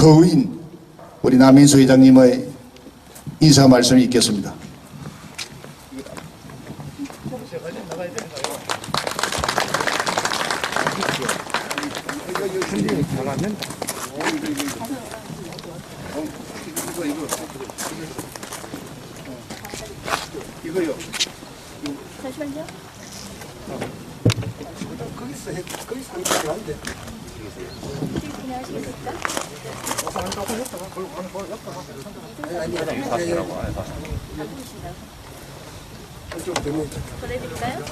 거위인 우리 남인수 회장님의 인사 말씀이 있겠습니다. 이거요. 잠시만요. 거기서 하면 안 돼. 그냥 하시겠습니까? 보내드릴까요?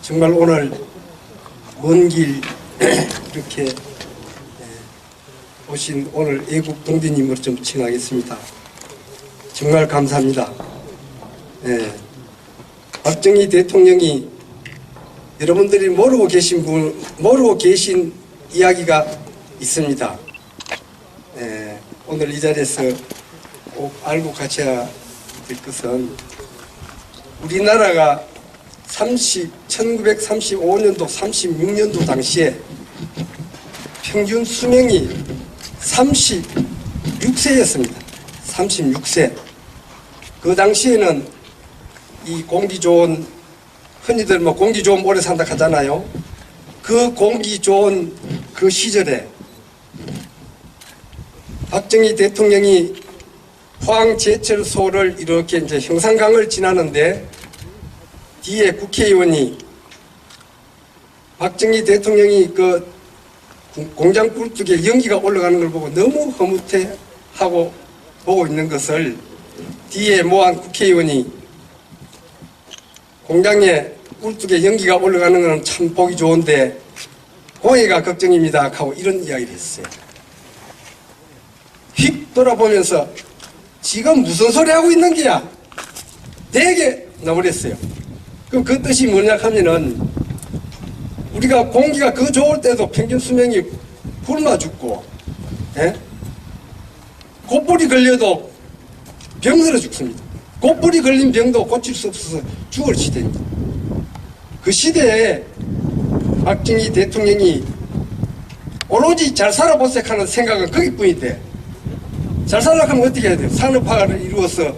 정말 오늘 먼 길 이렇게 오신 오늘 애국 동지님을 좀 칭하겠습니다. 정말 감사합니다. 박정희 대통령이 여러분들이 모르고 계신 이야기가 있습니다. 오늘 이 자리에서 꼭 알고 가셔야 될 것은 우리나라가 1935년도, 36년도 당시에 평균 수명이 36세였습니다. 36세. 그 당시에는 이 공기 좋은, 흔히들 뭐 공기 좋으면 오래 산다 하잖아요. 그 공기 좋은 그 시절에 박정희 대통령이 포항제철소를 이렇게 이제 형산강을 지나는데 뒤에 국회의원이 박정희 대통령이 그 공장 굴뚝에 연기가 올라가는 걸 보고 너무 흐뭇해하고 보고 있는 것을 뒤에 모한 국회의원이 공장에 굴뚝에 연기가 올라가는 것은 참 보기 좋은데 공해가 걱정입니다 하고 이런 이야기를 했어요. 휙 돌아보면서 지금 무슨 소리 하고 있는 게야? 되게 나버렸어요. 그럼 그 뜻이 뭐냐 하면은 우리가 공기가 그 좋을 때도 평균 수명이 굶어 죽고 곧불이 걸려도 병들어 죽습니다. 곧불이 걸린 병도 고칠 수 없어서 죽을 시대입니다. 그 시대에 박정희 대통령이 오로지 잘 살아보세 하는 생각은 거기뿐인데 잘 살려고 하면 어떻게 해야 돼요? 산업화를 이루어서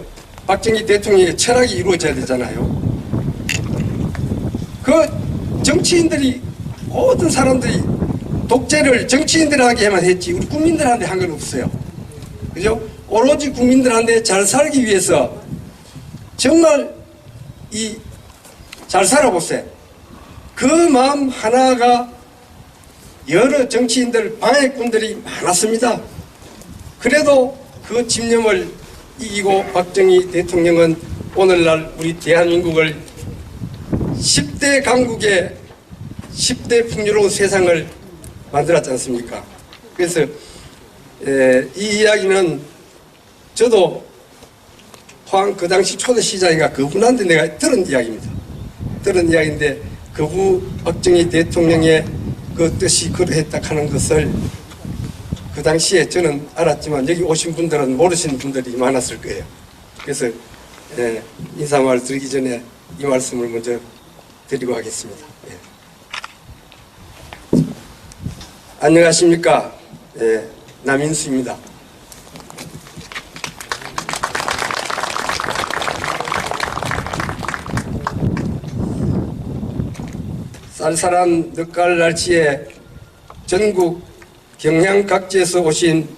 박정희 대통령의 철학이 이루어져야 되잖아요. 그 정치인들이 모든 사람들이 독재를 정치인들에게만 했지 우리 국민들한테 한 건 없어요. 그죠? 오로지 국민들한테 잘 살기 위해서 정말 잘 살아보세요. 그 마음 하나가 여러 정치인들 방해꾼들이 많았습니다. 그래도 그 집념을 이기고 박정희 대통령은 오늘날 우리 대한민국을 10대 강국의 10대 풍요로운 세상을 만들었지 않습니까? 그래서 이 이야기는 저도 포항 그 당시 초대 시장인가 그분한테 내가 들은 이야기입니다. 들은 이야기인데 그후 박정희 대통령의 그 뜻이 그러했다 하는 것을 그 당시에 저는 알았지만 여기 오신 분들은 모르시는 분들이 많았을 거예요. 그래서 인사말 드리기 전에 이 말씀을 먼저 드리고 하겠습니다. 안녕하십니까. 남인수입니다. 쌀쌀한 늦가을 날씨에 전국 경향 각지에서 오신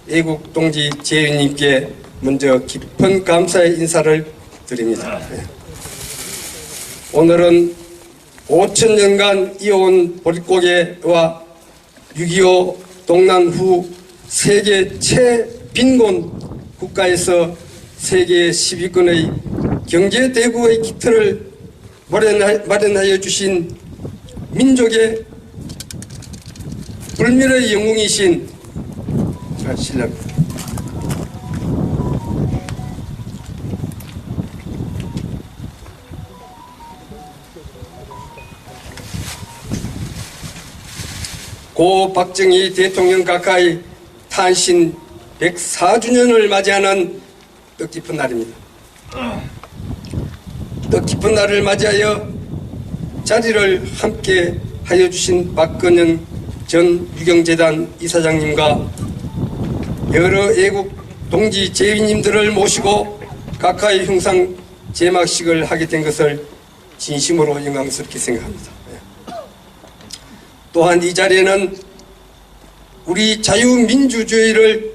애국 동지 재윤님께 먼저 깊은 감사의 인사를 드립니다. 오늘은 5,000년간 이어온 보릿고개와 6.25 동란 후 세계 최빈곤 국가에서 세계 10위권의 경제대국의 기틀을 마련하여 주신 민족의 불멸의 영웅이신 신랑 고 박정희 대통령 각하의 탄신 104주년을 맞이하는 뜻깊은 날입니다. 뜻깊은 날을 맞이하여 자리를 함께 하여 주신 박건영 전 유경재단 이사장님과 여러 애국 동지 제위님들을 모시고 각하의 흉상 제막식을 하게 된 것을 진심으로 영광스럽게 생각합니다. 또한 이 자리에는 우리 자유민주주의를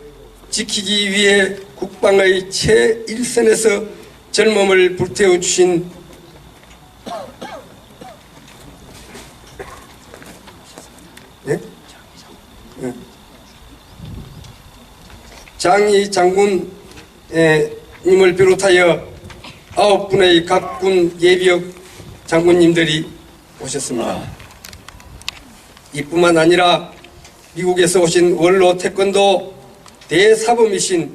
지키기 위해 국방의 최일선에서 젊음을 불태워 주신 장희 장군 님을 비롯하여 9분의 각군 예비역 장군님들이 오셨습니다. 이뿐만 아니라 미국에서 오신 원로 태권도 대사범이신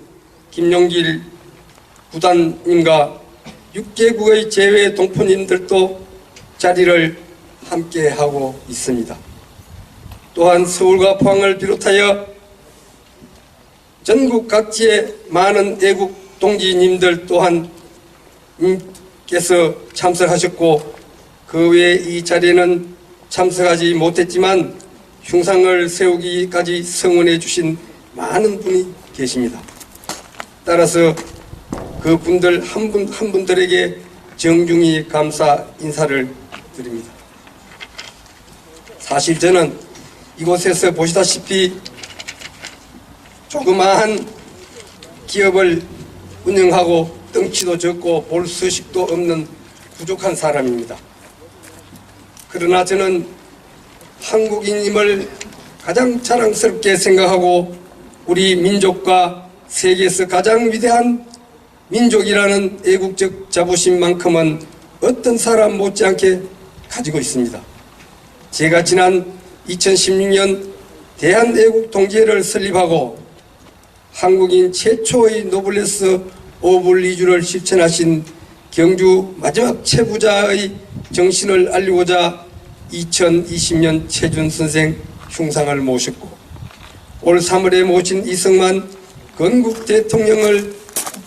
김용길 구단님과 6개국의 제외 동포님들도 자리를 함께하고 있습니다. 또한 서울과 포항을 비롯하여 전국 각지의 많은 애국 동지님들 또한 께서 참석하셨고 그 외에 이 자리에는 참석하지 못했지만 흉상을 세우기까지 성원해 주신 많은 분이 계십니다. 따라서 그 분들 한 분 한 분들에게 정중히 감사 인사를 드립니다. 사실 저는 이곳에서 보시다시피 조그마한 기업을 운영하고 덩치도 적고 볼 서식도 없는 부족한 사람입니다. 그러나 저는 한국인임을 가장 자랑스럽게 생각하고 우리 민족과 세계에서 가장 위대한 민족이라는 애국적 자부심만큼은 어떤 사람 못지않게 가지고 있습니다. 제가 지난 2016년 대한애국동지회를 설립하고 한국인 최초의 노블레스 오블리주를 실천하신 경주 마지막 최부자의 정신을 알리고자 2020년 최준 선생 흉상을 모셨고 올 3월에 모신 이승만 건국 대통령을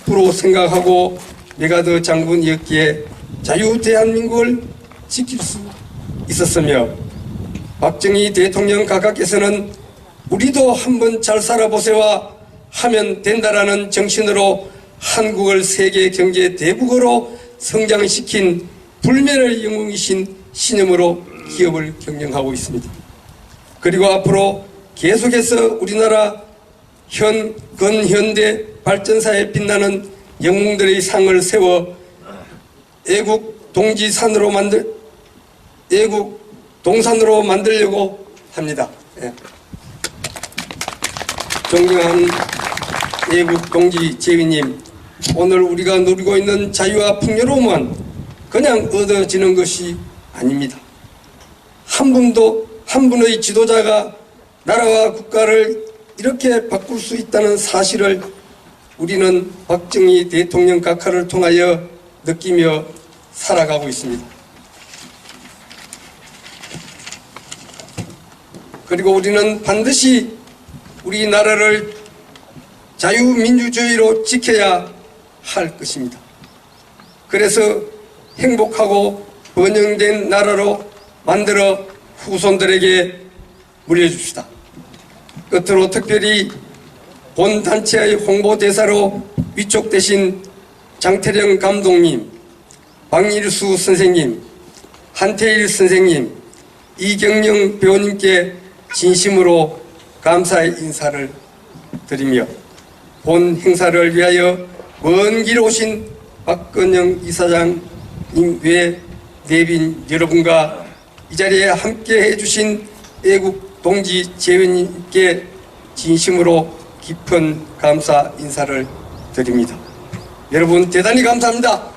국부로 생각하고 메가더 장군이었기에 자유 대한민국을 지킬 수 있었으며 박정희 대통령 각하께서는 우리도 한번 잘 살아보세와 하면 된다라는 정신으로 한국을 세계 경제 대국으로 성장시킨 불멸의 영웅이신 신념으로 기업을 경영하고 있습니다. 그리고 앞으로 계속해서 우리나라 근현대 발전사에 빛나는 영웅들의 상을 세워 애국 동산으로 만들려고 합니다. 예. 존경하는 애국 동지 제위님, 오늘 우리가 누리고 있는 자유와 풍요로움은 그냥 얻어지는 것이 아닙니다. 한 분의 지도자가 나라와 국가를 이렇게 바꿀 수 있다는 사실을 우리는 박정희 대통령 각하를 통하여 느끼며 살아가고 있습니다. 그리고 우리는 반드시 우리나라를 자유민주주의로 지켜야 할 것입니다. 그래서 행복하고 번영된 나라로 만들어 후손들에게 물려줍시다. 끝으로 특별히 본 단체의 홍보대사로 위촉되신 장태령 감독님, 박일수 선생님, 한태일 선생님, 이경영 배우님께 진심으로 감사의 인사를 드리며 본 행사를 위하여 먼 길 오신 박건영 이사장님 외 내빈 여러분과 이 자리에 함께 해주신 애국 동지 재원님께 진심으로 깊은 감사 인사를 드립니다. 여러분 대단히 감사합니다.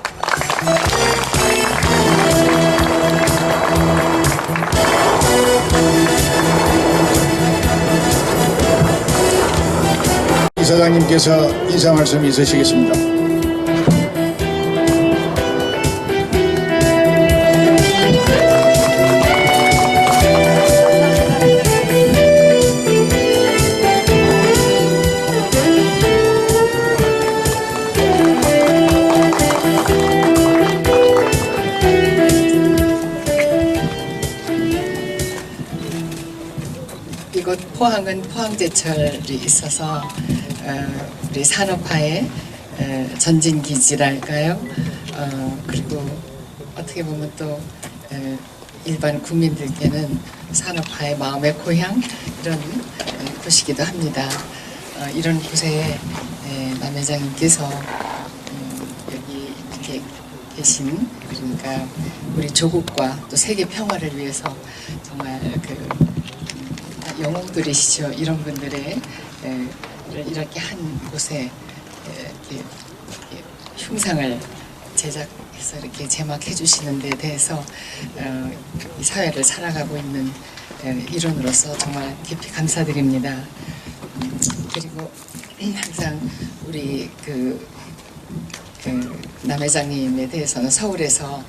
이사장님께서 인사 말씀 있으시겠습니다. 포항은 포항제철이 있어서 우리 산업화의 전진기지랄까요? 그리고 어떻게 보면 또 일반 국민들께는 산업화의 마음의 고향 이런 곳이기도 합니다. 이런 곳에 남 회장님께서 여기 이렇게 계신 그러니까 우리 조국과 또 세계 평화를 위해서 정말 영웅들이시죠. 이런 분들의 이렇게 한 곳에 이렇게 흉상을 제작해서 이렇게 제막해 주시는 데 대해서 이 사회를 살아가고 있는 일원으로서 정말 깊이 감사드립니다. 그리고 항상 우리 남 회장님에 대해서는 서울에서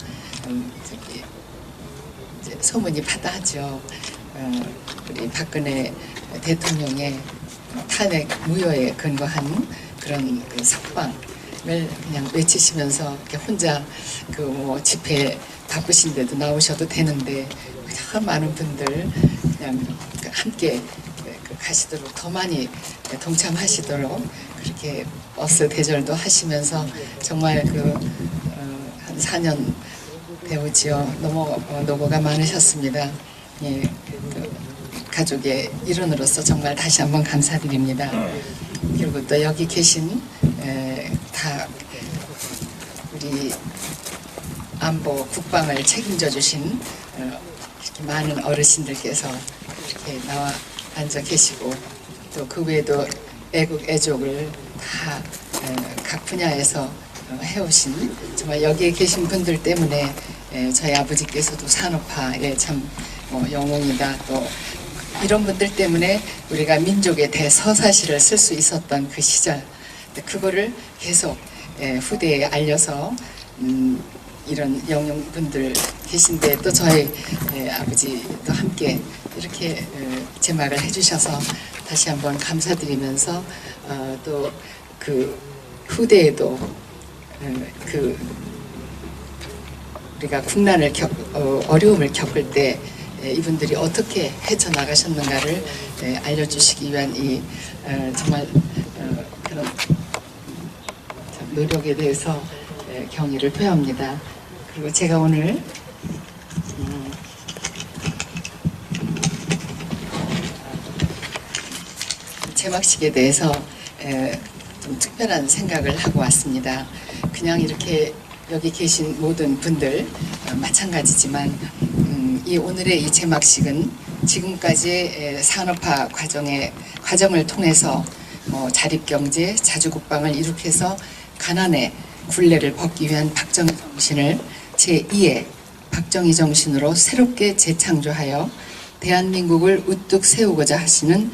이제 소문이 파다하죠. 우리 박근혜 대통령의 탄핵 무효에 근거한 그런 석방을 그냥 외치시면서 이렇게 혼자 뭐 집회 바쁘신데도 나오셔도 되는데 그냥 많은 분들 그냥 함께 가시도록 더 많이 동참하시도록 그렇게 버스 대절도 하시면서 정말 한 4년 배우지요. 너무 노고가 많으셨습니다. 예, 가족의 일원으로서 정말 다시 한번 감사드립니다. 그리고 또 여기 계신 다 우리 안보 국방을 책임져 주신 이렇게 많은 어르신들께서 이렇게 나와 앉아 계시고 또 그 외에도 애국 애족을 다 각 분야에서 해오신 정말 여기에 계신 분들 때문에 저희 아버지께서도 산업화에 참 영웅이다. 또 이런 분들 때문에 우리가 민족의 대서사시를 쓸 수 있었던 그 시절 그거를 계속 후대에 알려서 이런 영웅분들 계신데 또 저희 아버지도 함께 이렇게 제막을 해주셔서 다시 한번 감사드리면서 또 그 후대에도 우리가 국난을 어려움을 겪을 때 이분들이 어떻게 헤쳐나가셨는가를 알려주시기 위한 이 정말 그런 노력에 대해서 경의를 표합니다. 그리고 제가 오늘 제막식에 대해서 좀 특별한 생각을 하고 왔습니다. 그냥 이렇게 여기 계신 모든 분들 마찬가지지만 이 오늘의 이 제막식은 지금까지의 산업화 과정을 통해서 자립경제, 자주국방을 이룩해서 가난의 굴레를 벗기 위한 박정희 정신을 제2의 박정희 정신으로 새롭게 재창조하여 대한민국을 우뚝 세우고자 하시는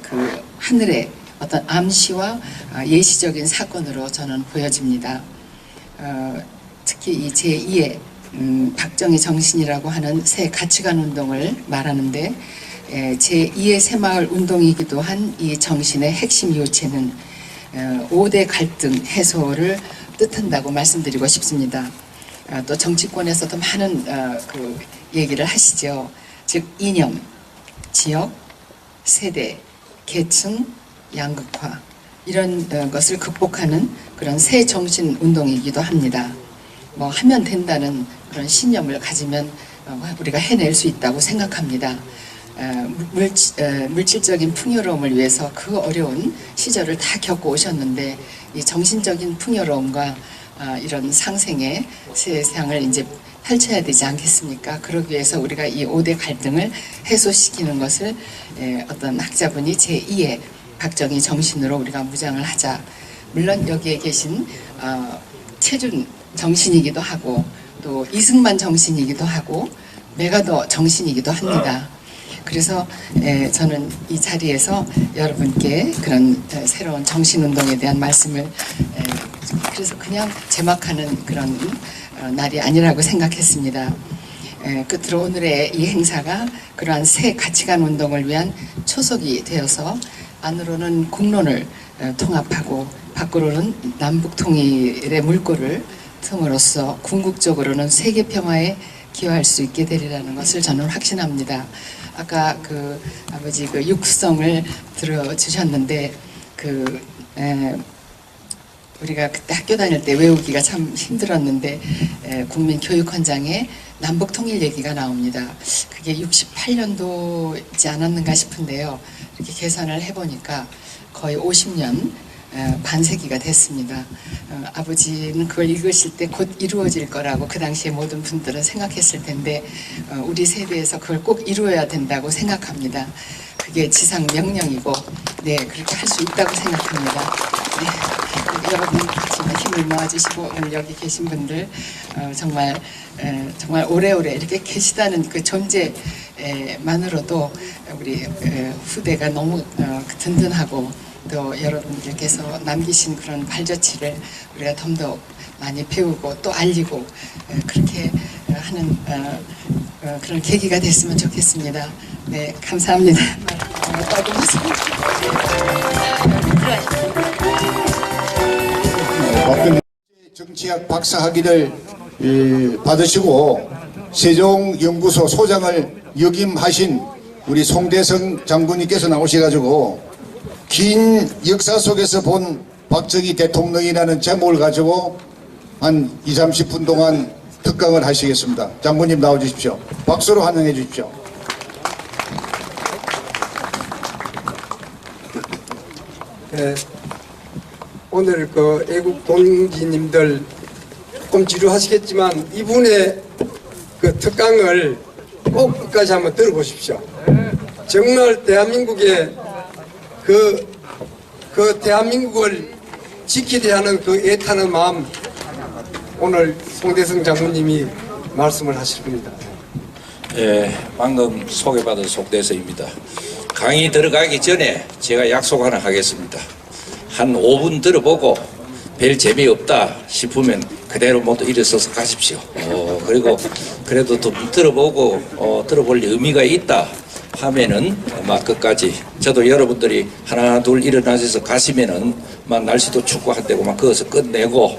그 하늘의 어떤 암시와 예시적인 사건으로 저는 보여집니다. 특히 이 제2의 박정희 정신이라고 하는 새 가치관 운동을 말하는데 제2의 새마을 운동이기도 한 이 정신의 핵심 요체는 5대 갈등 해소를 뜻한다고 말씀드리고 싶습니다. 또 정치권에서도 많은 그 얘기를 하시죠. 즉 이념, 지역, 세대, 계층, 양극화 이런 것을 극복하는 그런 새 정신 운동이기도 합니다. 뭐 하면 된다는 그런 신념을 가지면 우리가 해낼 수 있다고 생각합니다. 물질적인 풍요로움을 위해서 그 어려운 시절을 다 겪고 오셨는데 이 정신적인 풍요로움과 이런 상생의 세상을 이제 펼쳐야 되지 않겠습니까? 그러기 위해서 우리가 이 5대 갈등을 해소시키는 것을 어떤 학자분이 제2의 박정희 정신으로 우리가 무장을 하자. 물론 여기에 계신 최준 정신이기도 하고 또 이승만 정신이기도 하고 메가더 정신이기도 합니다. 그래서 저는 이 자리에서 여러분께 그런 새로운 정신운동에 대한 말씀을 그래서 그냥 제막하는 그런 날이 아니라고 생각했습니다. 끝으로 오늘의 이 행사가 그러한 새 가치관 운동을 위한 초석이 되어서 안으로는 국론을 통합하고 밖으로는 남북 통일의 물꼬를 틈으로써 궁극적으로는 세계 평화에 기여할 수 있게 되리라는 것을 저는 확신합니다. 아까 그 아버지 그 육성을 들어주셨는데 우리가 그때 학교 다닐 때 외우기가 참 힘들었는데 국민교육헌장에 남북통일 얘기가 나옵니다. 그게 68년도이지 않았는가 싶은데요. 이렇게 계산을 해보니까 거의 50년 반세기가 됐습니다. 아버지는 그걸 읽으실 때 곧 이루어질 거라고 그 당시에 모든 분들은 생각했을 텐데 우리 세대에서 그걸 꼭 이루어야 된다고 생각합니다. 그게 지상 명령이고 네 그렇게 할 수 있다고 생각합니다. 네, 여러분 같이 힘을 모아주시고 오늘 여기 계신 분들 정말 오래오래 이렇게 계시다는 그 존재만으로도 우리 후대가 너무 든든하고 또 여러분들께서 남기신 그런 발자취를 우리가 좀 더 많이 배우고 또 알리고 그렇게 하는 그런 계기가 됐으면 좋겠습니다. 네, 감사합니다. 박근혜 정치학 박사학위를 받으시고 세종연구소 소장을 역임하신 우리 송대성 장군님께서 나오셔가지고 긴 역사 속에서 본 박정희 대통령이라는 제목을 가지고 한 20-30분 동안 특강을 하시겠습니다. 장군님 나와주십시오. 박수로 환영해 주십시오. 네, 오늘 그 애국 동지님들 조금 지루하시겠지만 이분의 그 특강을 꼭 끝까지 한번 들어보십시오. 정말 대한민국의 그 대한민국을 지키려 하는 그 애타는 마음 오늘 송대성 장군님이 말씀을 하실 겁니다. 예, 방금 소개받은 송대성입니다. 강의 들어가기 전에 제가 약속 하나 하겠습니다. 한 5분 들어보고 별 재미없다 싶으면 그대로 모두 일어서서 가십시오. 그리고 그래도 좀 들어보고 들어볼 의미가 있다 하면은 막 끝까지 저도 여러분들이 하나 둘 일어나셔서 가시면은 막 날씨도 춥고 한데고 막 거기서 끝내고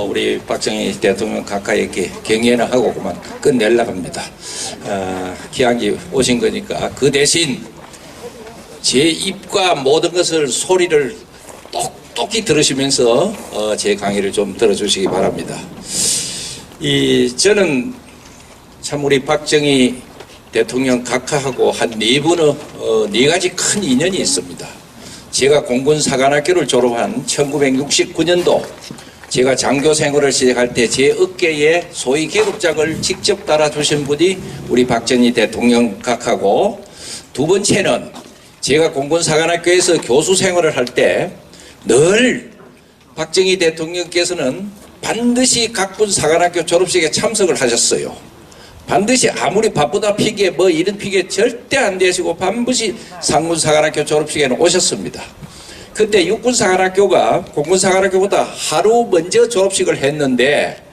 우리 박정희 대통령 가까이에 경연을 하고 그만 끝내려고 합니다. 기왕이 오신 거니까 그 대신 제 입과 모든 것을 소리를 똑똑히 들으시면서 제 강의를 좀 들어주시기 바랍니다. 저는 참 우리 박정희 대통령 각하하고 한 네 분의 네 가지 큰 인연이 있습니다. 제가 공군사관학교를 졸업한 1969년도 제가 장교 생활을 시작할 때 제 어깨에 소위 계급장을 직접 달아주신 분이 우리 박정희 대통령 각하고, 두 번째는 제가 공군사관학교에서 교수 생활을 할 때 늘 박정희 대통령께서는 반드시 각군 사관학교 졸업식에 참석을 하셨어요. 반드시 아무리 바쁘다 핑계 뭐 이런 핑계 절대 안 되시고 반드시 상군사관학교 졸업식에는 오셨습니다. 그때 육군사관학교가 공군사관학교보다 하루 먼저 졸업식을 했는데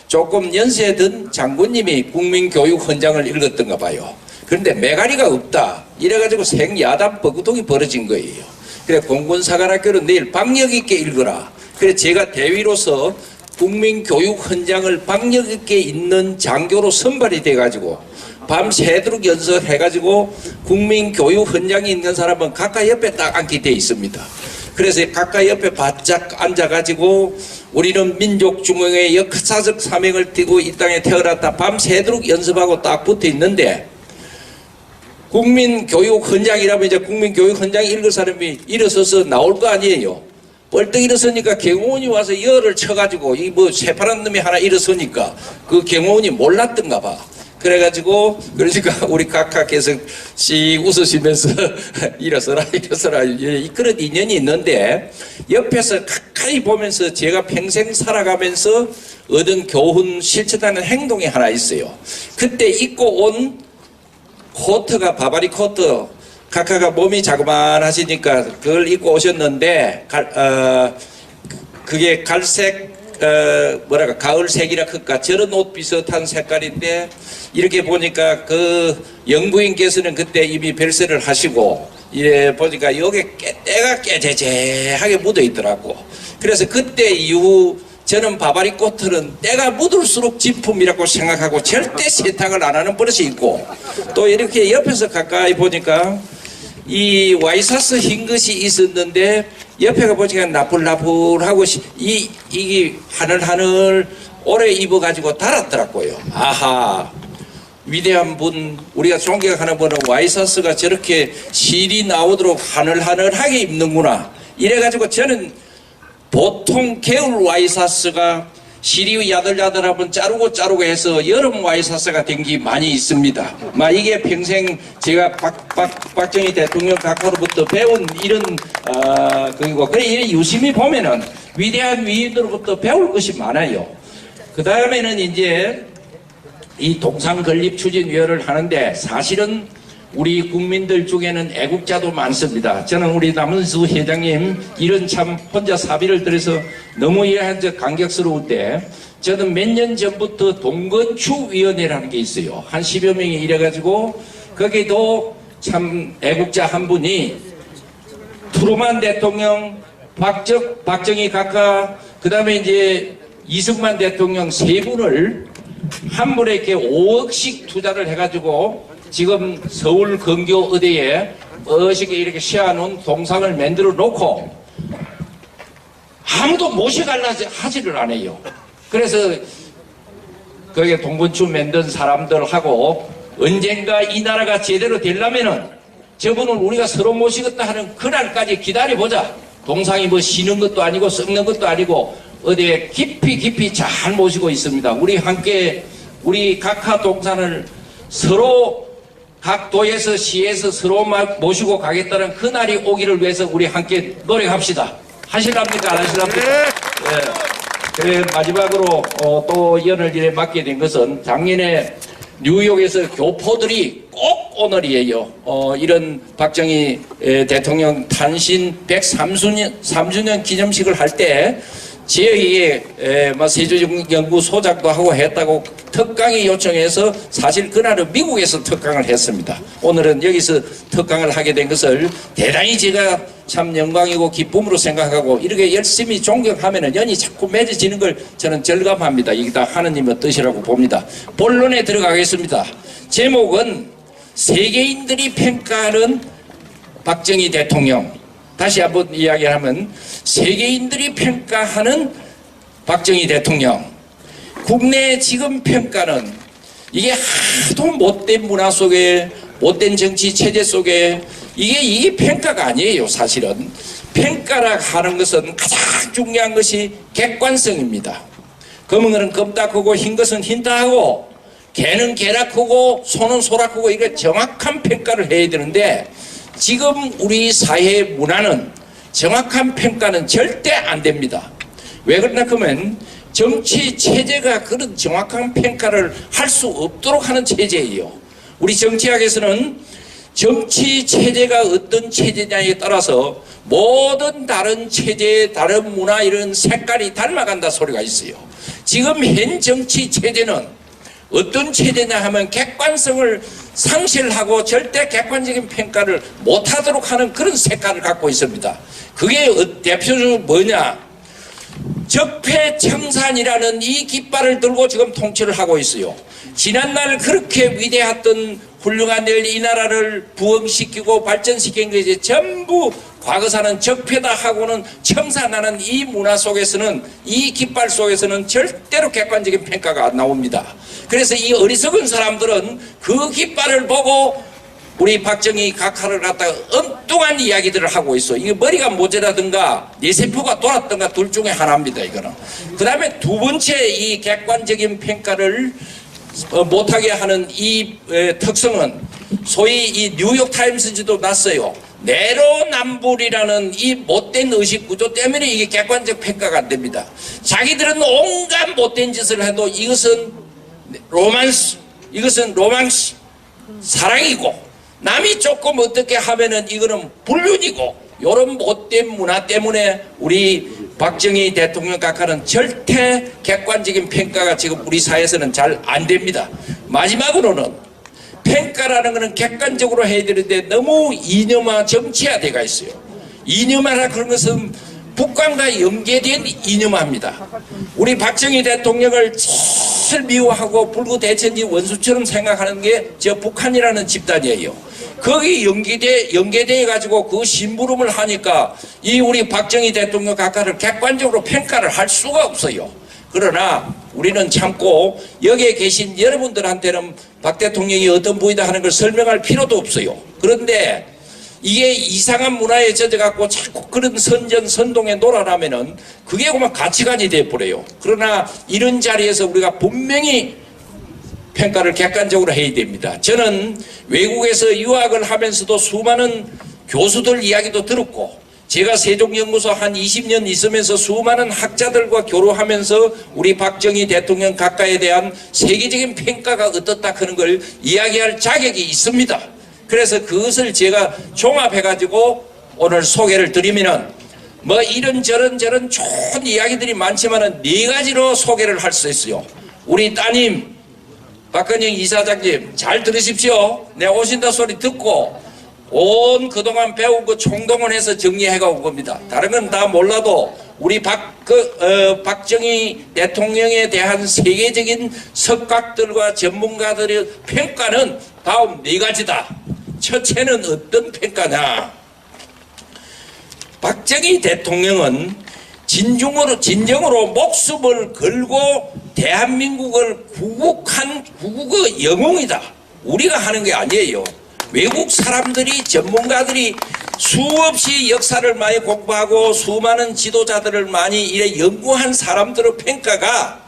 조금 연세 든 장군님이 국민교육헌장을 읽었던가 봐요. 그런데 메가리가 없다 이래가지고 생야단 버구통이 벌어진 거예요. 그래 공군사관학교는 내일 박력 있게 읽어라. 그래 제가 대위로서 국민교육헌장을 박력 있게 읽는 장교로 선발이 돼가지고 밤새도록 연설해가지고 국민교육헌장이 있는 사람은 가까이 옆에 딱 앉게 돼 있습니다. 그래서 가까이 옆에 바짝 앉아가지고 우리는 민족중흥의 역사적 사명을 띠고 이 땅에 태어났다 밤새도록 연습하고 딱 붙어 있는데, 국민교육헌장이라면 이제 국민교육헌장 읽을 사람이 일어서서 나올 거 아니에요. 벌떡 일어서니까 경호원이 와서 열을 쳐가지고 이 뭐 새파란 놈이 하나 일어서니까 그 경호원이 몰랐던가 봐. 그래가지고 그러니까 우리 각하께서 씩 웃으시면서 일어서라 그런 인연이 있는데, 옆에서 가까이 보면서 제가 평생 살아가면서 얻은 교훈 실천하는 행동이 하나 있어요. 그때 입고 온 코트가 바바리 코트, 각하가 몸이 자그만하시니까 그걸 입고 오셨는데 그게 갈색 가을색이라 할까 저런 옷 비슷한 색깔인데, 이렇게 보니까 그 영부인께서는 그때 이미 별세를 하시고 이래 보니까 여기 때가 깨재재하게 묻어 있더라고. 그래서 그때 이후 저는 바바리 꽃들은 때가 묻을수록 진품이라고 생각하고 절대 세탁을 안 하는 버릇이 있고, 또 이렇게 옆에서 가까이 보니까 이 와이사스 흰 것이 있었는데 옆에가 보니까 나풀나풀하고 이게 하늘하늘 오래 입어가지고 달았더라고요. 아하, 위대한 분, 우리가 존경하는 분은 와이사스가 저렇게 실이 나오도록 하늘하늘하게 입는구나. 이래가지고 저는 보통 겨울 와이사스가 실이 야들야들하면 자르고 해서 여름 와이사스가 된 게 많이 있습니다. 이게 평생 제가 박정희 대통령 각하로부터 배운 이런 그리고 그래 유심히 보면은 위대한 위인으로부터 배울 것이 많아요. 그 다음에는 이제 이 동상건립추진위원회를 하는데 사실은 우리 국민들 중에는 애국자도 많습니다. 저는 우리 남은수 회장님 이런 참 혼자 사비를 들여서 너무 이해한적 감격스러운데, 저는 몇 년 전부터 동건추위원회라는 게 있어요. 한 10여 명이 이래가지고 거기도 참 애국자 한 분이 트루만 대통령, 박정희 각하, 그 다음에 이제 이승만 대통령 세 분을 한 분에 이렇게 5억씩 투자를 해가지고 지금 서울 근교 의대에 멋있게 이렇게 씌워놓은 동상을 만들어 놓고 아무도 모셔가려 하지를 않아요. 그래서 거기에 동건추 만든 사람들하고 언젠가 이 나라가 제대로 되려면은 저분을 우리가 서로 모시겠다 하는 그날까지 기다려보자. 동상이 뭐 쉬는 것도 아니고 썩는 것도 아니고 어디에 깊이 잘 모시고 있습니다. 우리 함께 우리 각하 동산을 서로 각 도에서 시에서 서로 모시고 가겠다는 그날이 오기를 위해서 우리 함께 노력합시다. 하실랍니까? 안 하실랍니까? 네. 그래 마지막으로 또 연을 이래 맡게 된 것은 작년에 뉴욕에서 교포들이 꼭 오늘이에요. 이런 박정희 대통령 탄신 103주년 기념식을 할 때 저희의 세조연구소장도 하고 했다고 특강이 요청해서 사실 그날은 미국에서 특강을 했습니다. 오늘은 여기서 특강을 하게 된 것을 대단히 제가 참 영광이고 기쁨으로 생각하고, 이렇게 열심히 존경하면 연이 자꾸 맺어지는 걸 저는 절감합니다. 이게 다 하느님의 뜻이라고 봅니다. 본론에 들어가겠습니다. 제목은 세계인들이 평가하는 박정희 대통령. 다시 한번 이야기하면 세계인들이 평가하는 박정희 대통령. 국내 지금 평가는 이게 하도 못된 문화 속에, 못된 정치 체제 속에 이게 평가가 아니에요. 사실은 평가라 하는 것은 가장 중요한 것이 객관성입니다. 검은 것은 검다 크고 흰 것은 흰다 하고 개는 개라 크고 소는 소라 크고, 이거 정확한 평가를 해야 되는데 지금 우리 사회 문화는 정확한 평가는 절대 안 됩니다. 왜 그러냐 하면 정치 체제가 그런 정확한 평가를 할 수 없도록 하는 체제예요. 우리 정치학에서는 정치 체제가 어떤 체제냐에 따라서 모든 다른 체제, 다른 문화 이런 색깔이 닮아간다 소리가 있어요. 지금 현 정치 체제는 어떤 체제냐 하면 객관성을 상실하고 절대 객관적인 평가를 못하도록 하는 그런 색깔을 갖고 있습니다. 그게 대표적으로 뭐냐? 적폐청산이라는 이 깃발을 들고 지금 통치를 하고 있어요. 지난날 그렇게 위대했던 훌륭한 일, 이 나라를 부흥시키고 발전시킨 것이 전부 과거사는 적폐다 하고는 청산하는 이 문화 속에서는, 이 깃발 속에서는 절대로 객관적인 평가가 안 나옵니다. 그래서 이 어리석은 사람들은 그 깃발을 보고 우리 박정희 각하를 갖다가 엉뚱한 이야기들을 하고 있어. 이게 머리가 모자라든가 뇌세포가 돌았든가 둘 중에 하나입니다. 이거는. 그 다음에 두 번째 이 객관적인 평가를 못하게 하는 이 특성은 소위 이 뉴욕타임스지도 났어요. 내로남불이라는 이 못된 의식 구조 때문에 이게 객관적 평가가 안 됩니다. 자기들은 온갖 못된 짓을 해도 이것은 로만스, 이것은 로망스, 사랑이고, 남이 조금 어떻게 하면은 이거는 불륜이고, 이런 못된 문화 때문에 우리 박정희 대통령 각하는 절대 객관적인 평가가 지금 우리 사회에서는 잘 안 됩니다. 마지막으로는 평가라는 것은 객관적으로 해야 되는데 너무 이념화 정치화되어 있어요. 이념화라 그런 것은 북한과 연계된 이념합니다. 우리 박정희 대통령을 제일 미워하고 불구대천지 원수처럼 생각하는 게 저 북한이라는 집단이에요. 거기 연계돼 가지고 그 심부름을 하니까 이 우리 박정희 대통령 각하를 객관적으로 평가를 할 수가 없어요. 그러나 우리는 참고 여기에 계신 여러분들한테는 박 대통령이 어떤 분이다 하는 걸 설명할 필요도 없어요. 그런데 이게 이상한 문화에 젖어갖고 자꾸 그런 선전선동에 놀아나면은 그게 그만 가치관이 돼버려요. 그러나 이런 자리에서 우리가 분명히 평가를 객관적으로 해야 됩니다. 저는 외국에서 유학을 하면서도 수많은 교수들 이야기도 들었고, 제가 세종연구소 한 20년 있으면서 수많은 학자들과 교류하면서 우리 박정희 대통령 각하에 대한 세계적인 평가가 어떻다 하는 걸 이야기할 자격이 있습니다. 그래서 그것을 제가 종합해가지고 오늘 소개를 드리면은 뭐 이런저런 좋은 이야기들이 많지만은 4가지로 소개를 할 수 있어요. 우리 따님 박근영 이사장님 잘 들으십시오. 내 오신다 소리 듣고 온 그동안 배운 거 총동원해서 정리해가 온 겁니다. 다른 건 다 몰라도 우리 박정희 대통령에 대한 세계적인 석각들과 전문가들의 평가는 다음 4가지다. 첫째는 어떤 평가냐? 박정희 대통령은 진정으로 목숨을 걸고 대한민국을 구국한 구국의 영웅이다. 우리가 하는 게 아니에요. 외국 사람들이 전문가들이 수없이 역사를 많이 공부하고 수많은 지도자들을 많이 이래 연구한 사람들의 평가가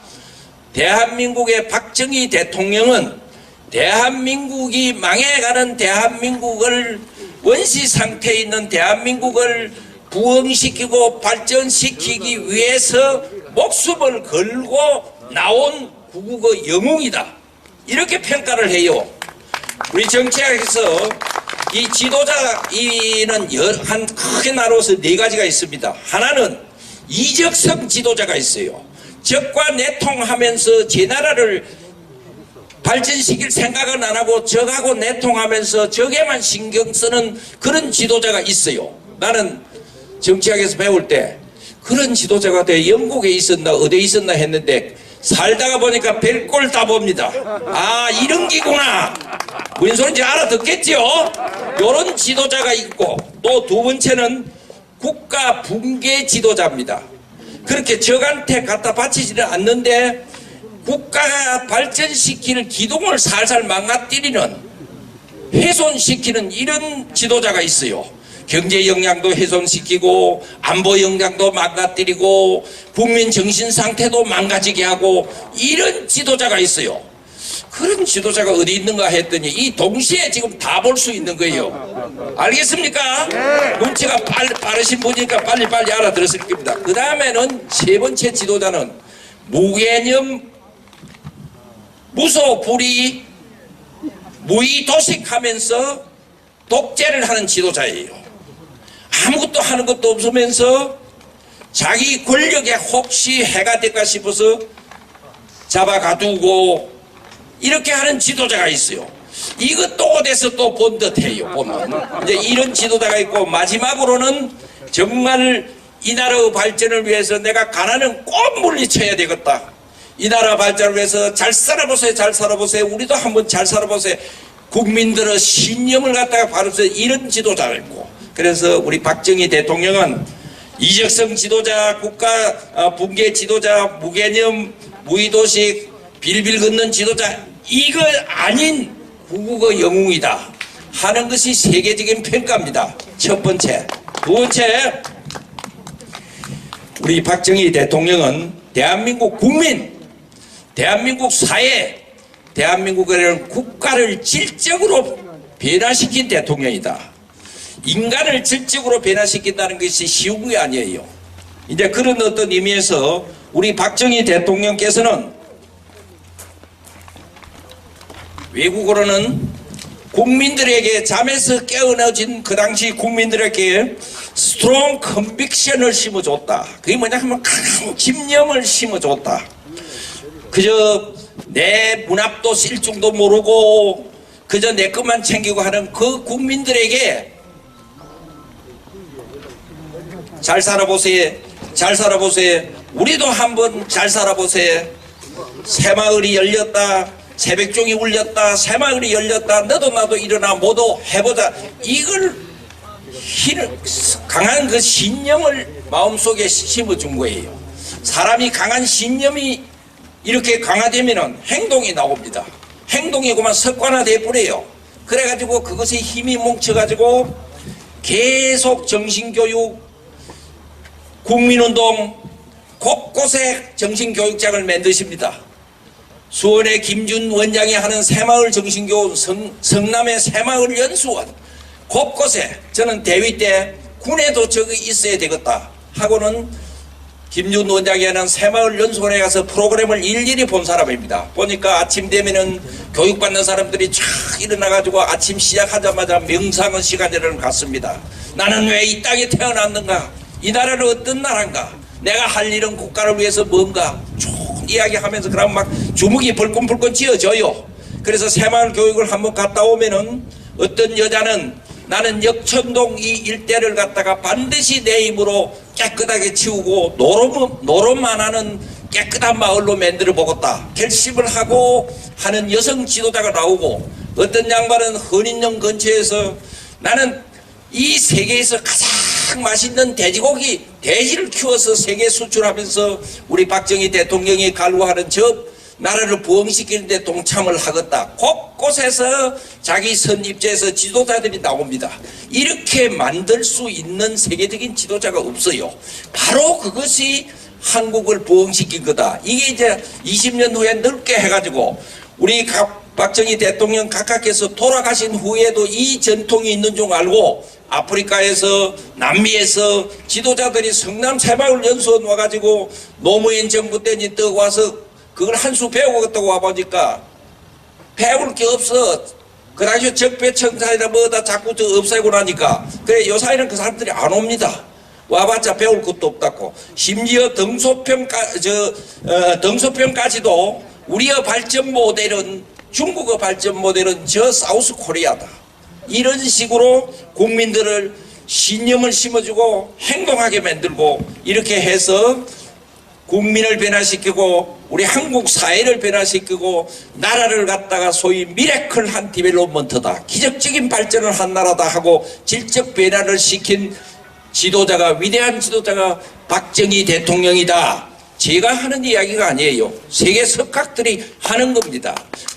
대한민국의 박정희 대통령은 대한민국이 망해가는 대한민국을 원시 상태에 있는 대한민국을 부흥시키고 발전시키기 위해서 목숨을 걸고 나온 구국의 영웅이다. 이렇게 평가를 해요. 우리 정치학에서 이 지도자는 한 크게 나눠서 4가지가 있습니다. 하나는 이적성 지도자가 있어요. 적과 내통하면서 제 나라를 발전시킬 생각은 안 하고 적하고 내통하면서 적에만 신경 쓰는 그런 지도자가 있어요. 나는 정치학에서 배울 때 그런 지도자가 영국에 있었나 어디에 있었나 했는데 살다가 보니까 별꼴 다 봅니다. 아, 이런 기구나. 무슨 소리인지 알아듣겠죠? 이런 지도자가 있고, 또 2번째는 국가 붕괴 지도자입니다. 그렇게 적한테 갖다 바치지는 않는데 국가가 발전시킬 기둥을 살살 망가뜨리는, 훼손시키는 이런 지도자가 있어요. 경제 역량도 훼손시키고 안보 역량도 망가뜨리고 국민 정신 상태도 망가지게 하고 이런 지도자가 있어요. 그런 지도자가 어디 있는가 했더니 이 동시에 지금 다 볼 수 있는 거예요. 알겠습니까? 눈치가 빠르신 분이니까 빨리빨리 알아들었을 겁니다. 그 다음에는 3번째 지도자는 무개념, 무소불위, 무의도식하면서 독재를 하는 지도자예요. 아무것도 하는 것도 없으면서 자기 권력에 혹시 해가 될까 싶어서 잡아가두고 이렇게 하는 지도자가 있어요. 이것도 어디서 또 본 듯해요. 보면 이제 이런 지도자가 있고, 마지막으로는 정말 이 나라의 발전을 위해서 내가 가난은 꼭 물리쳐야 되겠다. 이 나라 발전을 위해서 잘 살아보세요. 잘 살아보세요. 우리도 한번 잘 살아보세요. 국민들의 신념을 갖다가 바로서 이런 지도자가 있고, 그래서 우리 박정희 대통령은 이적성 지도자, 국가 붕괴 지도자, 무개념, 무의도식, 빌빌 걷는 지도자, 이거 아닌 구국의 영웅이다 하는 것이 세계적인 평가입니다. 첫 번째. 2번째, 우리 박정희 대통령은 대한민국 국민, 대한민국 사회, 대한민국의 국가를 질적으로 변화시킨 대통령이다. 인간을 질적으로 변화시킨다는 것이 쉬운 게 아니에요. 이제 그런 어떤 의미에서 우리 박정희 대통령께서는 외국어로는 국민들에게 잠에서 깨어나진 그 당시 국민들에게 스트롱 컨빅션을 심어줬다. 그게 뭐냐 하면 큰 집념을 심어줬다. 그저 내 문 앞도 쓸 줄도 모르고 그저 내 것만 챙기고 하는 그 국민들에게 잘 살아보세요. 잘 살아보세요. 우리도 한번 잘 살아보세요. 새마을이 열렸다. 새벽종이 울렸다. 새마을이 열렸다. 너도 나도 일어나 모두 해보자. 이걸 강한 그 신념을 마음속에 심어준 거예요. 사람이 강한 신념이 이렇게 강화되면은 행동이 나옵니다. 행동이 그만 습관화돼 버려요. 그래가지고 그것에 힘이 뭉쳐가지고 계속 정신교육, 국민운동 곳곳에 정신교육장을 만드십니다. 수원의 김준 원장이 하는 새마을 정신교육, 성남의 새마을 연수원 곳곳에 저는 대위 때 군에도 저기 있어야 되겠다 하고는 김준 원장이 하는 새마을 연수원에 가서 프로그램을 일일이 본 사람입니다. 보니까 아침 되면은 교육받는 사람들이 쫙 일어나가지고 아침 시작하자마자 명상의 시간을 갖습니다. 나는 왜 이 땅에 태어났는가? 이 나라는 어떤 나라인가? 내가 할 일은 국가를 위해서 뭔가 쭉 이야기하면서 그럼 막 주먹이 벌끈벌끈 쥐어져요. 그래서 새마을 교육을 한번 갔다 오면은 어떤 여자는 나는 역천동 이 일대를 갖다가 반드시 내 힘으로 깨끗하게 치우고 노름 안 하는 깨끗한 마을로 만들어 보겠다 결심을 하고 하는 여성 지도자가 나오고, 어떤 양반은 헌인령 근처에서 나는 이 세계에서 가장 맛있는 돼지를 키워서 세계 수출하면서 우리 박정희 대통령이 갈구하는 저 나라를 부흥시키는 데 동참을 하겠다. 곳곳에서 자기 선입제에서 지도자들이 나옵니다. 이렇게 만들 수 있는 세계적인 지도자가 없어요. 바로 그것이 한국을 부흥시킨 거다. 이게 이제 20년 후에 넓게 해가지고 우리 박정희 대통령 각하께서 돌아가신 후에도 이 전통이 있는 줄 알고 아프리카에서 남미에서 지도자들이 성남 새마을 연수원 와가지고 노무현 정부 때니 떠 와서 그걸 한 수 배우겠다고 와보니까 배울 게 없어. 그 당시에 적폐청산이나 뭐다 자꾸 저 없애고 나니까 그래 요사이는 그 사람들이 안 옵니다. 와봤자 배울 것도 없다고. 심지어 등소평까지도 우리의 발전 모델은 중국의 발전 모델은 저 사우스 코리아다. 이런 식으로 국민들을 신념을 심어주고 행동하게 만들고 이렇게 해서 국민을 변화시키고 우리 한국 사회를 변화시키고 나라를 갖다가 소위 미래클한 디벨롭먼트다. 기적적인 발전을 한 나라다 하고 질적 변화를 시킨 지도자가, 위대한 지도자가 박정희 대통령이다. 제가 하는 이야기가 아니에요. 세계 석학들이 하는 겁니다.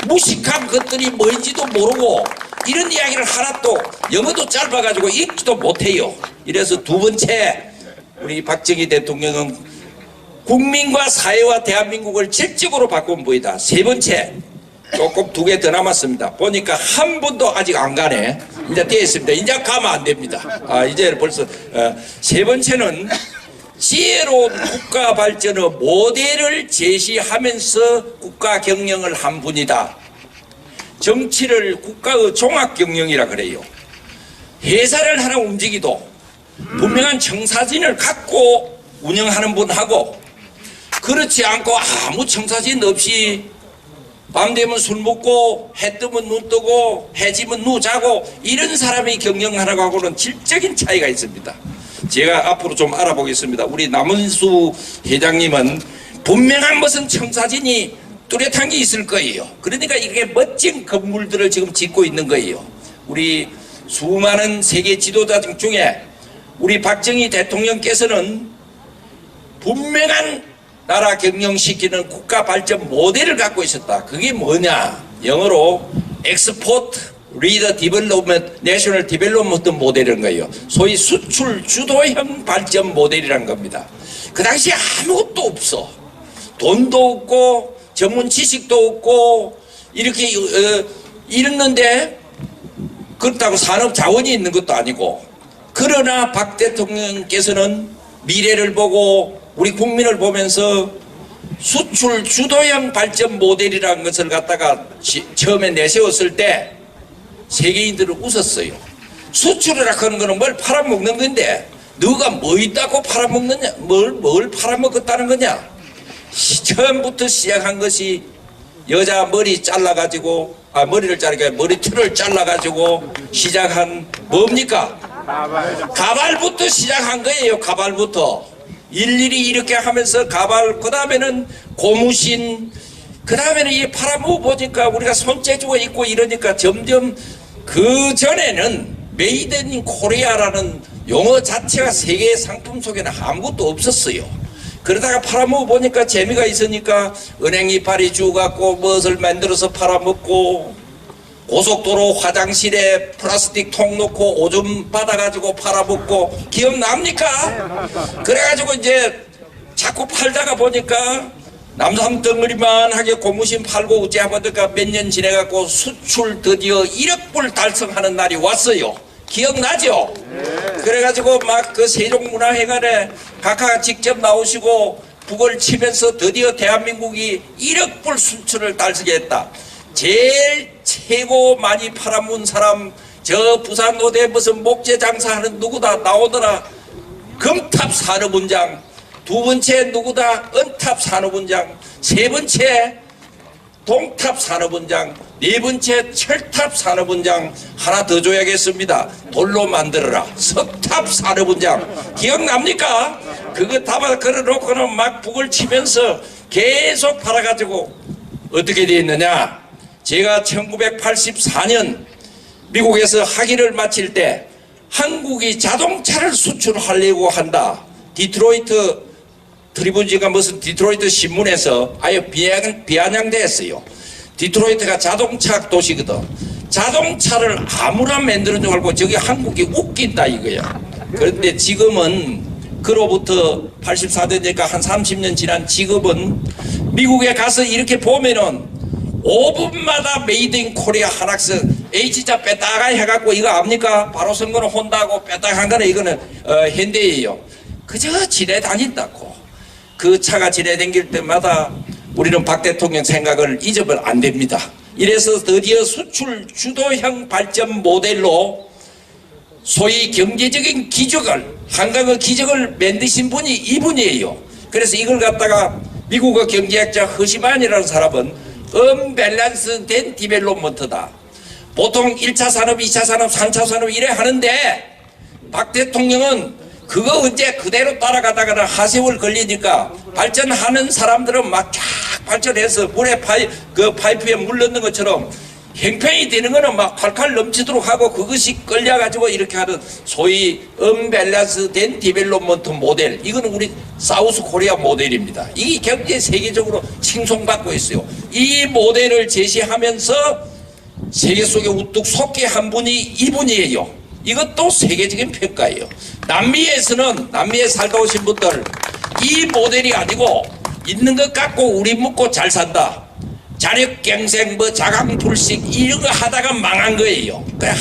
무식한 것들이 뭔지도 모르고 이런 이야기를 하나도 영어도 짧아가지고 읽지도 못해요. 이래서 두 번째 우리 박정희 대통령은 국민과 사회와 대한민국을 질적으로 바꾼 분이다. 세 번째 조금 두 개 더 남았습니다. 보니까 한 분도 아직 안 가네. 이제 됐습니다. 이제 가면 안 됩니다. 이제 벌써 세 번째는 지혜로운 국가 발전의 모델을 제시하면서 국가 경영을 한 분이다. 정치를 국가의 종합 경영이라 그래요. 회사를 하나 움직이도 분명한 청사진을 갖고 운영하는 분하고, 그렇지 않고 아무 청사진 없이 밤 되면 술 먹고 해 뜨면 눈 뜨고 해 지면 누 자고 이런 사람이 경영하라고 하고는 질적인 차이가 있습니다. 제가 앞으로 좀 알아보겠습니다. 우리 남은수 회장님은 분명한 무슨 청사진이 뚜렷한 게 있을 거예요. 그러니까 이렇게 멋진 건물들을 지금 짓고 있는 거예요. 우리 수많은 세계 지도자 중에 우리 박정희 대통령께서는 분명한 나라 경영시키는 국가 발전 모델을 갖고 있었다. 그게 뭐냐? 영어로 Export Leader Development National Development 모델인 거예요. 소위 수출 주도형 발전 모델이란 겁니다. 그 당시에 아무것도 없어. 돈도 없고 전문 지식도 없고 이렇게 이랬는데 그렇다고 산업 자원이 있는 것도 아니고, 그러나 박 대통령께서는 미래를 보고 우리 국민을 보면서 수출 주도형 발전 모델이라는 것을 갖다가 처음에 내세웠을 때 세계인들은 웃었어요. 수출이라 하는 거는 뭘 팔아먹는 건데 너가 뭐 있다고 팔아먹느냐, 뭘 팔아먹었다는 거냐. 처음부터 시작한 것이 여자 머리 잘라가지고 머리를 자르게 머리털을 잘라가지고 시작한 뭡니까? 가발부터 시작한 거예요. 가발부터 일일이 이렇게 하면서 가발, 그 다음에는 고무신, 그 다음에는 이 파라모 보니까 우리가 손재주가 있고 이러니까 점점 그 전에는 메이드 인 코리아라는 용어 자체가 세계 상품 속에는 아무것도 없었어요. 그러다가 팔아먹어 보니까 재미가 있으니까 은행 이파리 주갖고 무엇을 만들어서 팔아먹고, 고속도로 화장실에 플라스틱 통 놓고 오줌 받아가지고 팔아먹고, 기억납니까? 그래가지고 이제 자꾸 팔다가 보니까 남산 덩어리만하게 고무신 팔고 어찌 보니까 몇 년 지내갖고 수출 드디어 1억 불 달성하는 날이 왔어요. 기억나죠? 그래가지고 막 그 세종문화회관에 각하 직접 나오시고 북을 치면서 드디어 대한민국이 1억 불 수출을 달성했다. 제일 최고 많이 팔아먹은 사람, 저 부산 노대 무슨 목재 장사하는 누구다 나오더라. 금탑 산업은장. 두 번째 누구다? 은탑 산업은장. 세 번째 동탑 산업은장. 네 번째 철탑 산업은장. 하나 더 줘야겠습니다. 돌로 만들어라. 석탑 산업은장. 기억납니까? 그거 다 걸어놓고는 막 북을 치면서 계속 팔아가지고 어떻게 되었느냐. 제가 1984년 미국에서 학위를 마칠 때 한국이 자동차를 수출하려고 한다. 디트로이트 트리부지가 무슨 디트로이트 신문에서 아예 비아냥됐어요. 디트로이트가 자동차 도시거든. 자동차를 아무나 만드는 줄 알고 저기 한국이 웃긴다 이거야. 그런데 지금은 그로부터 84년이니까 한 30년 지난 지금은 미국에 가서 이렇게 보면은 5분마다 메이드 인 코리아 하나씩 H자 뺐다가 해갖고 이거 압니까? 바로 선거는 혼다고 뺐다가 한 거는 이거는 현대예요. 그저 지내다닌다고. 그 차가 지내다닐 때마다 우리는 박 대통령 생각을 잊으면 안 됩니다. 이래서 드디어 수출 주도형 발전 모델로 소위 경제적인 기적을, 한강의 기적을 만드신 분이 이분이에요. 그래서 이걸 갖다가 미국의 경제학자 허시만이라는 사람은 언밸런스 된 디벨롭먼트다. 보통 1차 산업, 2차 산업, 3차 산업 이래 하는데 박 대통령은 그거 언제 그대로 따라가다가 하세월 걸리니까 발전하는 사람들은 막 쫙 발전해서 물에 파이프에 물 넣는 것처럼 형편이 되는 거는 막 칼칼 넘치도록 하고 그것이 끌려가지고 이렇게 하는 소위 언밸런스 된 디벨롭먼트 모델. 이거는 우리 사우스 코리아 모델입니다. 이 경제 세계적으로 칭송받고 있어요. 이 모델을 제시하면서 세계 속에 우뚝 솟게 한 분이 이분이에요. 이것도 세계적인 평가예요. 남미에 살다 오신 분들 이 모델이 아니고 있는 것 갖고 우리 먹고 잘 산다. 자력갱생 뭐 자강불식 이런 거 하다가 망한 거예요. 그래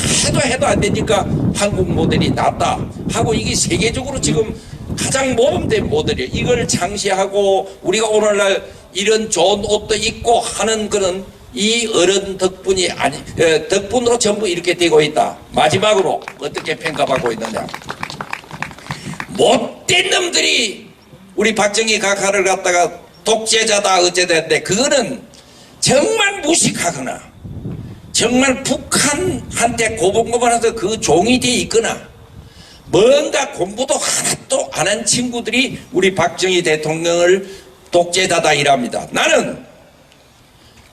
해도 안 되니까 한국 모델이 낫다 하고 이게 세계적으로 지금 가장 모범된 모델이에요. 이걸 창시하고 우리가 오늘날 이런 좋은 옷도 입고 하는 그런 이 어른 덕분이 아니 덕분으로 전부 이렇게 되고 있다. 마지막으로 어떻게 평가받고 있느냐. 못된 놈들이 우리 박정희 각하를 갖다가 독재자다 어째됐는데 그거는 정말 무식하거나 정말 북한한테 고분고분해서 그 종이 돼 있거나 뭔가 공부도 하나도 안 한 친구들이 우리 박정희 대통령을 독재자다 이랍니다. 나는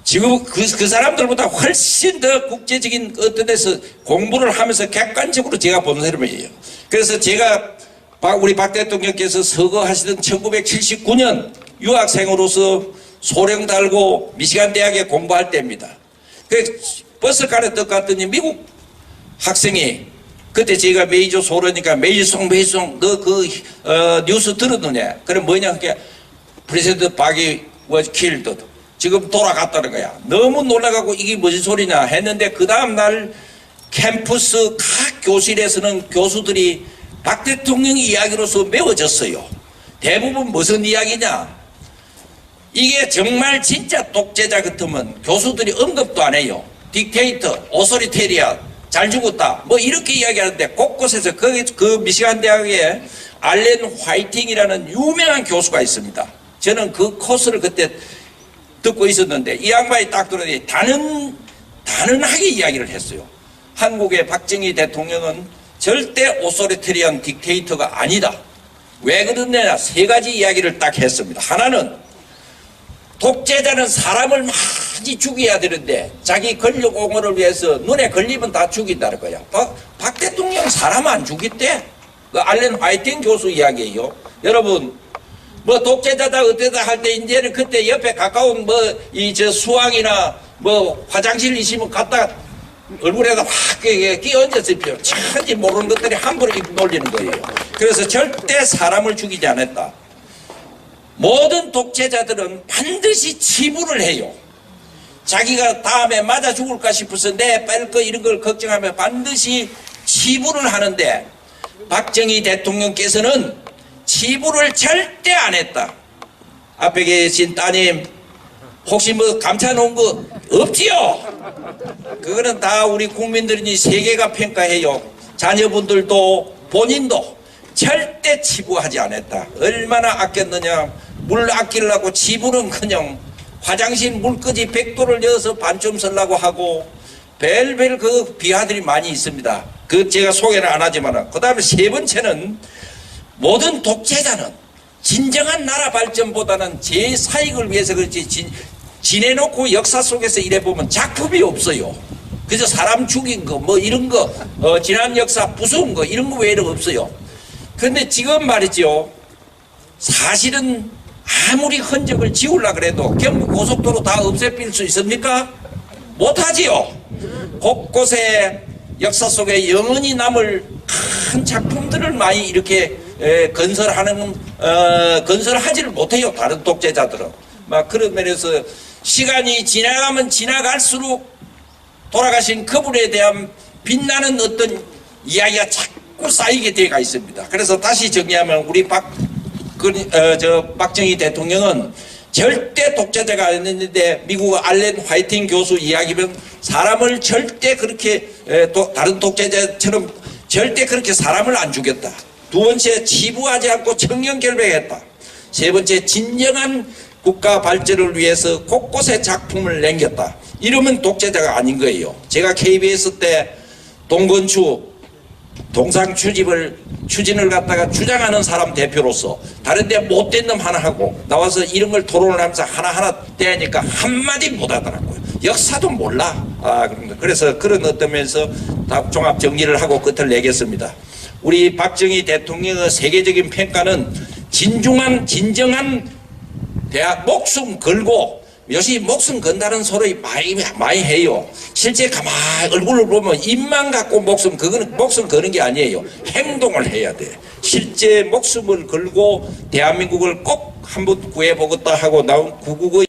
지금 그 사람들보다 훨씬 더 국제적인 어떤 데서 공부를 하면서 객관적으로 제가 본 사람이에요. 그래서 제가 우리 박 대통령께서 서거하시던 1979년 유학생으로서 소령 달고 미시간 대학에 공부할 때입니다. 그 버스가에 떠갔더니 미국 학생이 그때 제가 메이저 소로니까 메이송 너 그 뉴스 들었느냐? 그럼 뭐냐? 그게 프레시던트 박이 was killed. 지금 돌아갔다는 거야. 너무 놀라가고 이게 무슨 소리냐 했는데 그 다음날 캠퍼스 각 교실에서는 교수들이 박 대통령 이야기로서 메워졌어요. 대부분 무슨 이야기냐. 이게 정말 진짜 독재자 같으면 교수들이 언급도 안 해요. 딕테이터, 오소리테리아, 잘 죽었다. 뭐 이렇게 이야기하는데 곳곳에서 그 미시간 대학에 알렌 화이팅이라는 유명한 교수가 있습니다. 저는 그 코스를 그때 듣고 있었는데 이 양반이 딱 들어더니 단언하게 이야기를 했어요. 한국의 박정희 대통령은 절대 오소리테리안 딕테이터가 아니다. 왜 그러느냐, 세 가지 이야기를 딱 했습니다. 하나는 독재자는 사람을 많이 죽여야 되는데 자기 권력 옹호를 위해서 눈에 걸리면 다 죽인다는 거야. 박 대통령 사람 안 죽였대. 그 알렌 화이팅 교수 이야기예요. 여러분, 뭐 독재자다 어때다 할 때 이제는 그때 옆에 가까운 뭐 이 저 수왕이나 뭐 화장실 있으면 갖다 얼굴에다 확 끼얹었을 필요. 천지 모르는 것들이 함부로 입 놀리는 거예요. 그래서 절대 사람을 죽이지 않았다. 모든 독재자들은 반드시 치부를 해요. 자기가 다음에 맞아 죽을까 싶어서 내 뺄 거 이런 걸 걱정하면 반드시 치부를 하는데 박정희 대통령께서는 치부를 절대 안 했다. 앞에 계신 따님 혹시 뭐 감춰 놓은 거 없지요? 그거는 다 우리 국민들이 세계가 평가해요. 자녀분들도 본인도 절대 치부하지 않았다. 얼마나 아꼈느냐. 물 아끼려고 치부는 그냥 화장실 물끄지 100도를 넣어서 반쯤 쓰려고 하고 별별 그 비하들이 많이 있습니다. 그 제가 소개를 안 하지만 그 다음에 세 번째는 모든 독재자는 진정한 나라 발전보다는 제 사익을 위해서 그렇지 지내놓고 역사 속에서 이래보면 작품이 없어요. 그래서 사람 죽인 거 뭐 이런 거 지난 역사 부수은 거 이런 거 외에는 없어요. 그런데 지금 말이죠. 사실은 아무리 흔적을 지우려고 해도 경부 고속도로 다 없애빌 수 있습니까? 못하지요. 곳곳에 역사 속에 영원히 남을 큰 작품들을 많이 이렇게 건설하지를 못해요. 다른 독재자들은. 막 그런 면에서 시간이 지나가면 지나갈수록 돌아가신 그분에 대한 빛나는 어떤 이야기가 자꾸 쌓이게 되어 있습니다. 그래서 다시 정리하면 우리 박정희 대통령은 절대 독재자가 아니었는데 미국 알렌 화이팅 교수 이야기면 사람을 절대 그렇게 다른 독재자처럼 절대 그렇게 사람을 안 죽였다. 두 번째, 치부하지 않고 청렴결백했다. 세 번째, 진정한 국가 발전을 위해서 곳곳에 작품을 남겼다. 이러면 독재자가 아닌 거예요. 제가 KBS 때 동건추 동상 추진을 갖다가 주장하는 사람 대표로서 다른데 못된 놈 하나 하고 나와서 이런 걸 토론을 하면서 하나하나 대하니까 한마디 못 하더라고요. 역사도 몰라. 그래서 그런 어떤 면에서 다 종합 정리를 하고 끝을 내겠습니다. 우리 박정희 대통령의 세계적인 평가는 진정한 목숨 걸고 요새 목숨 건다는 소리 많이 해요. 실제 가만히 얼굴을 보면 입만 갖고 그거는 목숨 거는 게 아니에요. 행동을 해야 돼. 실제 목숨을 걸고 대한민국을 꼭 한번 구해보겠다 하고 나온 구국의